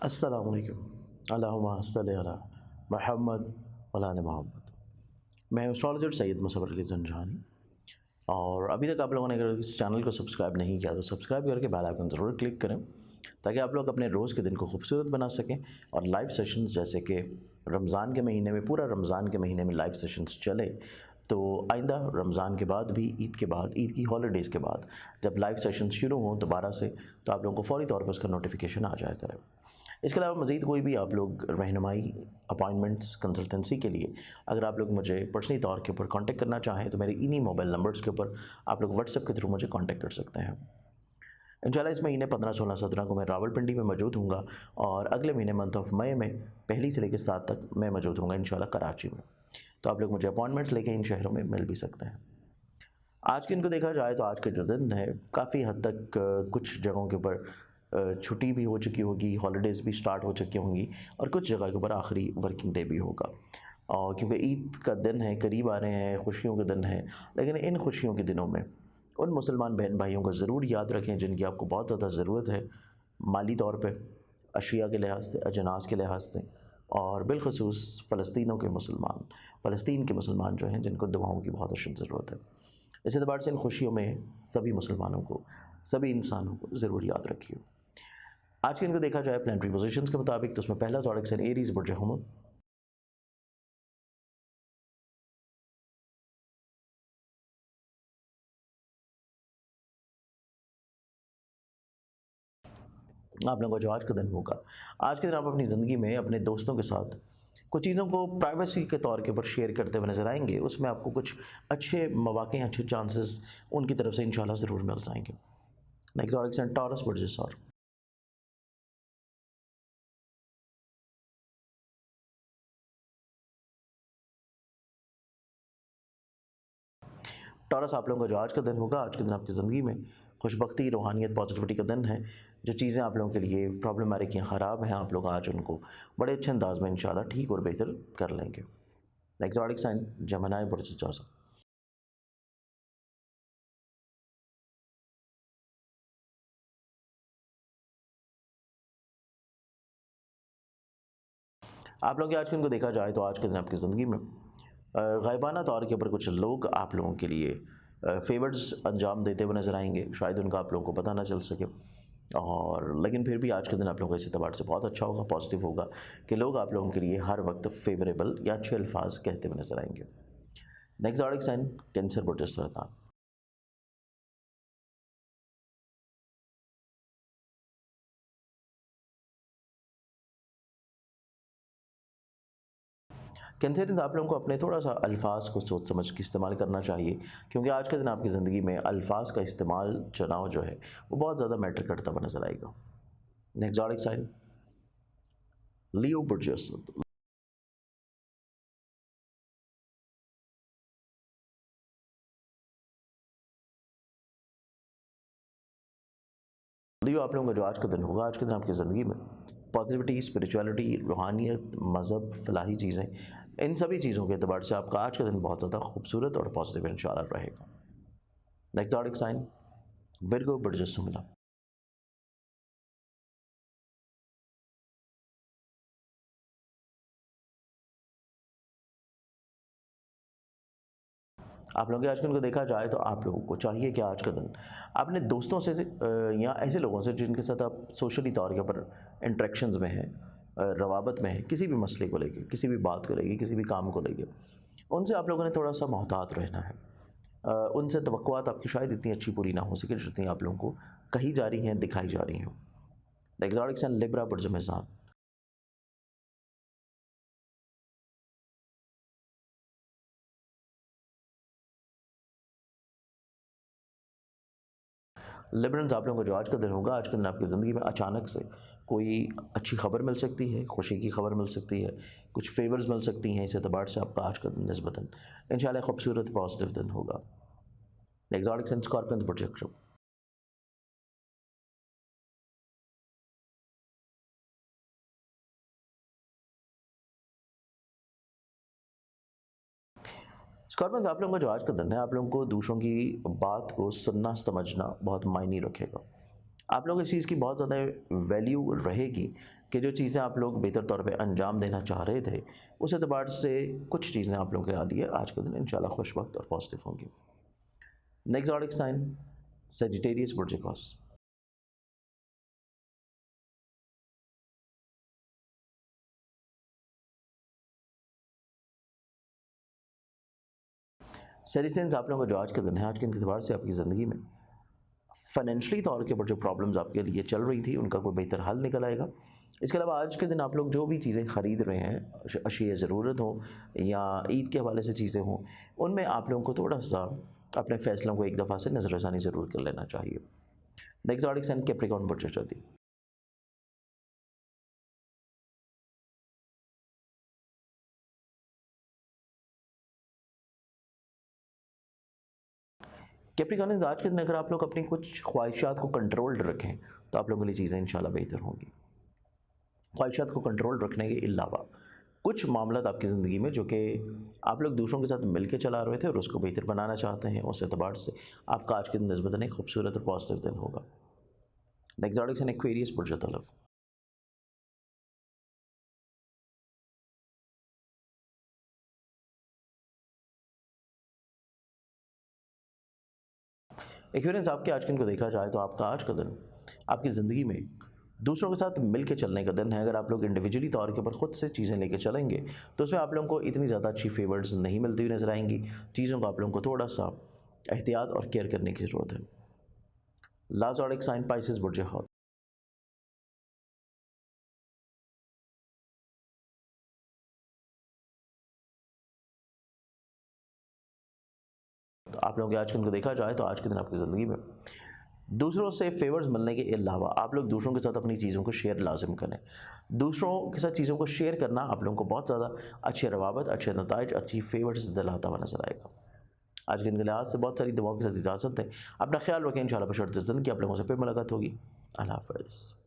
अस्सलामुअलैकुम। अल्लाहुम्मा सल्लि अला मुहम्मद व आले मोहम्मद। मैं एस्ट्रोलॉजर सैयद मुसव्वर अली ज़ंजानी। और अभी तक आप लोगों ने अगर इस चैनल को सब्सक्राइब नहीं किया तो सब्सक्राइब करके बेल आइकन ज़रूर क्लिक करें, ताकि आप लोग अपने रोज़ के दिन को खूबसूरत बना सकें। और लाइव सेशंस जैसे कि रमज़ान के महीने में, पूरा रमज़ान के महीने में लाइव सेशंस चले, तो आइंदा रमज़ान के बाद भी, ईद के बाद, ईद की हॉलीडेज़ के बाद जब लाइव सेशंस शुरू हों दोबारा से, तो आप लोगों को फ़ौरी तौर पर उसका नोटिफिकेशन आ जाया करे। इसके अलावा मज़ीद कोई भी आप लोग रहनुमाई, अपॉइंटमेंट्स, कंसल्टेंसी के लिए अगर आप लोग मुझे पर्सनली तौर के ऊपर कांटेक्ट करना चाहें तो मेरे इन्हीं मोबाइल नंबर्स के ऊपर आप लोग व्हाट्सएप के थ्रू मुझे कांटेक्ट कर सकते हैं। इंशाल्लाह इस महीने 15, 16, 17 को मैं रावलपिंडी में मौजूद हूँगा, और अगले महीने मंथ ऑफ मई में 1 से लेकर 7 तक मैं मौजूद हूँगा इंशाल्लाह कराची में। तो आप लोग मुझे अपॉइंटमेंट्स लेके इन शहरों में मिल भी सकते हैं। आज के दिन को देखा जाए तो आज का जो दिन है काफ़ी हद तक कुछ जगहों के ऊपर छुट्टी भी हो चुकी होगी, हॉलीडेज़ भी स्टार्ट हो चुकी होंगी, और कुछ जगह के ऊपर आखिरी वर्किंग डे भी होगा। और क्योंकि ईद का दिन है, करीब आ रहे हैं, खुशियों के दिन है, लेकिन इन खुशियों के दिनों में उन मुसलमान बहन भाइयों को ज़रूर याद रखें जिनकी आपको बहुत ज़्यादा ज़रूरत है, माली तौर पे, अशिया के लिहाज से, अजनास के लिहाज से, और बिलखसूस फ़लस्तीन के मुसलमान जो हैं जिनको दुआओं की बहुत अशद ज़रूरत है। इस एतबार से इन खुशियों में सभी मुसलमानों को, सभी इंसानों को ज़रूर याद रखिए। आज के दिन को देखा जाए प्लानिटरी पोजीशंस के मुताबिक, तो उसमें पहला ज़ोडिक साइन एरीज़, बुर्ज हुमम। आप लोगों का जो आज का दिन होगा, आज के दिन आप अपनी ज़िंदगी में अपने दोस्तों के साथ कुछ चीज़ों को प्राइवेसी के तौर के ऊपर शेयर करते हुए नज़र आएंगे। उसमें आपको कुछ अच्छे मौके, अच्छे चांसेस उनकी तरफ से इंशाल्लाह ज़रूर मिल जाएंगे। नेक्स्ट ज़ोडिक साइन टॉरस, बुर्ज सौर। टॉरस, आप लोगों का जो आज का दिन होगा, आज के दिन आपकी ज़िंदगी में खुशबख्ती, रूहानियत, पॉजिटिविटी का दिन है। जो चीज़ें आप लोगों के लिए प्रॉब्लमेटिक या ख़राब हैं, आप लोग आज उनको बड़े अच्छे अंदाज में इंशाल्लाह ठीक और बेहतर कर लेंगे। नेक्स्ट ज़ोडिक साइन जेमिनी, बुर्ज जोज़ा। आप लोगों के आज के दिन को देखा जाए तो आज के दिन आपकी ज़िंदगी में गायबाना तौर के ऊपर कुछ लोग आप लोगों के लिए फेवर्स अंजाम देते हुए नज़र आएंगे। शायद उनका आप लोगों को पता ना चल सके, और लेकिन फिर भी आज के दिन आप लोगों को इस एतबार से बहुत अच्छा होगा, पॉजिटिव होगा कि लोग आप लोगों के लिए हर वक्त फेवरेबल या अच्छे अल्फाज कहते हुए नज़र आएंगे। नेक्स्ट ज़ोडिक साइन कैंसर, बुर्ज सरतान। कैंसरियंस, आप लोगों को अपने थोड़ा सा अल्फाज को सोच समझ के इस्तेमाल करना चाहिए, क्योंकि आज के दिन आपकी ज़िंदगी में अल्फाज का इस्तेमाल, चुनाव जो है वो बहुत ज़्यादा मैटर करता हुआ नजर आएगा। नेक्स्ट ज़ोडिक साइन लियो, बुर्ज असद। लियो, आप लोगों का जो आज का दिन होगा, आज के दिन आपकी ज़िंदगी में पॉजिटिविटी, स्पिरिचुअलिटी, रूहानियत, मज़हब, फलाही चीज़ें, इन सभी चीज़ों के अतबार से आपका आज का दिन बहुत ज़्यादा खूबसूरत और पॉजिटिव इंशाल्लाह रहेगा। नेक्स्ट ज़ोडिक साइन विर्गो, बुर्ज सिंह। आप लोगों के आज के दिन को देखा जाए तो आप लोगों को चाहिए कि आज का दिन अपने दोस्तों से या ऐसे लोगों से जिनके साथ आप सोशली तौर के ऊपर इंटरेक्शंस में हैं, रवाबत में हैं, किसी भी मसले को लेके, किसी भी बात को लेके, किसी भी काम को लेके, उनसे आप लोगों ने थोड़ा सा मोहतात रहना है। उनसे तवक्कुआत आपकी शायद इतनी अच्छी पूरी ना हो सके जितनी आप लोगों को कही जा रही हैं, दिखाई जा रही हैं। द एग्जॉटिक सन लिब्रा, बुर्ज मेज़ान। लिबरल्स, आप लोगों को जो आज का दिन होगा, आज के दिन आपकी ज़िंदगी में अचानक से कोई अच्छी खबर मिल सकती है, खुशी की खबर मिल सकती है, कुछ फेवर्स मिल सकती हैं। इस एतबार से आपका आज का दिन निस्बतन इंशाल्लाह खूबसूरत पॉजिटिव दिन होगा। एग्जॉटिक सन स्कॉर्पियंस, बुर्ज अक़रब। स्कॉर्पियंस, आप लोगों का जो आज का दिन है, आप लोगों को दूसरों की बात को सुनना समझना बहुत मायने रखेगा। आप लोगों को इस चीज़ की बहुत ज़्यादा वैल्यू रहेगी कि जो चीज़ें आप लोग बेहतर तौर पे अंजाम देना चाह रहे थे, उस एतबार से कुछ चीज़ें आप लोगों के आ लिए आज के दिन इंशाल्लाह खुशबख्त और पॉजिटिव होंगी। नेक्स्ट ज़ोडिक साइन सजिटेरियस बुर्जिकॉस। सेरिसेंस आप लोगों का जो आज का दिन है, आज के एतबार से आपकी ज़िंदगी में फाइनेंशियली तौर के ऊपर जो प्रॉब्लम्स आपके लिए चल रही थी उनका कोई बेहतर हल निकल आएगा। इसके अलावा आज के दिन आप लोग जो भी चीज़ें ख़रीद रहे हैं, अशिया ज़रूरत हो या ईद के हवाले से चीज़ें हों, उनमें आप लोगों को थोड़ा सा अपने फ़ैसलों को एक दफ़ा से नज़रसानी ज़रूर कर लेना चाहिए। नेक्स्ट ज़ोडिक साइन कैप्रिकॉर्न बुर्ज। कैप्रिकॉर्नियंस आज के दिन अगर आप लोग अपनी कुछ ख्वाहिशात को कंट्रोल्ड रखें तो आप लोगों के लिए चीज़ें इंशाल्लाह बेहतर होंगी। ख्वाहिशात को कंट्रोल रखने के अलावा कुछ मामलात आपकी ज़िंदगी में जो कि आप लोग दूसरों के साथ मिल के चला रहे थे और उसको बेहतर बनाना चाहते हैं, उस एतबार से आपका आज के दिन निस्बतन एक खूबसूरत और पॉजिटिव दिन होगा। नेक्स्ट ज़ोडिक साइन एक्वेरियस बुर्ज तलब। एक्वेरियंस आपके आज के दिन को देखा जाए तो आपका आज का दिन आपकी ज़िंदगी में दूसरों के साथ मिल के चलने का दिन है। अगर आप लोग इंडिविजुअली तौर के ऊपर ख़ुद से चीज़ें लेके चलेंगे तो उसमें आप लोगों को इतनी ज़्यादा अच्छी फेवर्स नहीं मिलती हुई नज़र आएंगी। चीज़ों को आप लोगों को थोड़ा सा एहतियात और केयर करने की ज़रूरत है। लास्ट ज़ोडिक साइन पाइसेस बुर्ज हौत। तो आप लोगों के आज के दिन को देखा जाए तो आज के दिन आपकी ज़िंदगी में दूसरों से फेवर्स मिलने के अलावा आप लोग दूसरों के साथ अपनी चीज़ों को शेयर लाजिम करें। दूसरों के साथ चीज़ों को शेयर करना आप लोगों को बहुत ज़्यादा अच्छे रवाबत, अच्छे नताइज, अच्छी फेवर्स दिलाता हुआ नजर आएगा। आज के दिन के लिहाज से बहुत सारी दुआओं के साथ इजाज़त है। अपना ख्याल रखें। इंशाल्लाह बशर्ते ज़िंदगी आप लोगों से फिर मुलाकात होगी। अल्लाह हाफ़िज़।